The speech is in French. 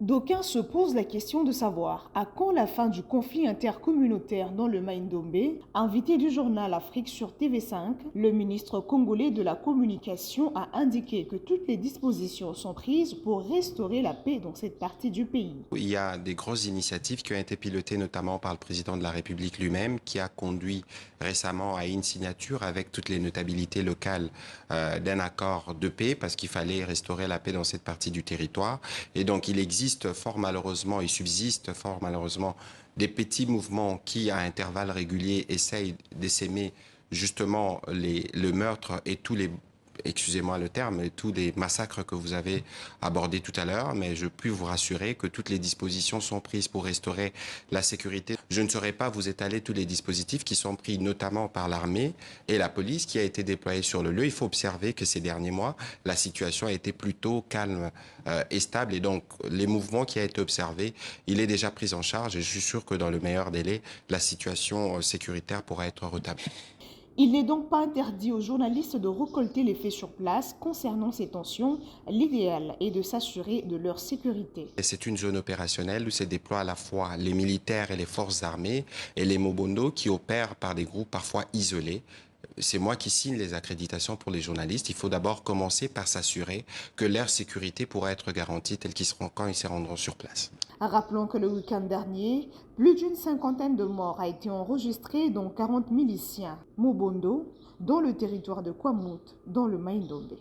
D'aucuns se posent la question de savoir à quand la fin du conflit intercommunautaire dans le Maïndombe. Invité du journal Afrique sur TV5, le ministre congolais de la Communication a indiqué que toutes les dispositions sont prises pour restaurer la paix dans cette partie du pays. Il y a des grosses initiatives qui ont été pilotées notamment par le président de la République lui-même, qui a conduit récemment à une signature avec toutes les notabilités locales d'un accord de paix, parce qu'il fallait restaurer la paix dans cette partie du territoire. Et donc il existe fort malheureusement, il subsiste fort malheureusement des petits mouvements qui, à intervalles réguliers, essayent d'essaimer justement le meurtre et tous les excusez-moi le terme, tous les massacres que vous avez abordés tout à l'heure, mais je puis vous rassurer que toutes les dispositions sont prises pour restaurer la sécurité. Je ne saurais pas vous étaler tous les dispositifs qui sont pris notamment par l'armée et la police qui a été déployée sur le lieu. Il faut observer que ces derniers mois, la situation a été plutôt calme et stable, et donc les mouvements qui ont été observés, il est déjà pris en charge, et je suis sûr que dans le meilleur délai, la situation sécuritaire pourra être rétablie. Il n'est donc pas interdit aux journalistes de récolter les faits sur place concernant ces tensions. L'idéal est de s'assurer de leur sécurité. C'est une zone opérationnelle où se déploient à la fois les militaires et les forces armées et les Mobondo qui opèrent par des groupes parfois isolés. C'est moi qui signe les accréditations pour les journalistes. Il faut d'abord commencer par s'assurer que leur sécurité pourra être garantie telle qu'ils seront quand ils se rendront sur place. Rappelons que le week-end dernier, plus d'une cinquantaine de morts a été enregistrée, dont 40 miliciens Mobondo, dans le territoire de Kwamut, dans le Maïndombe.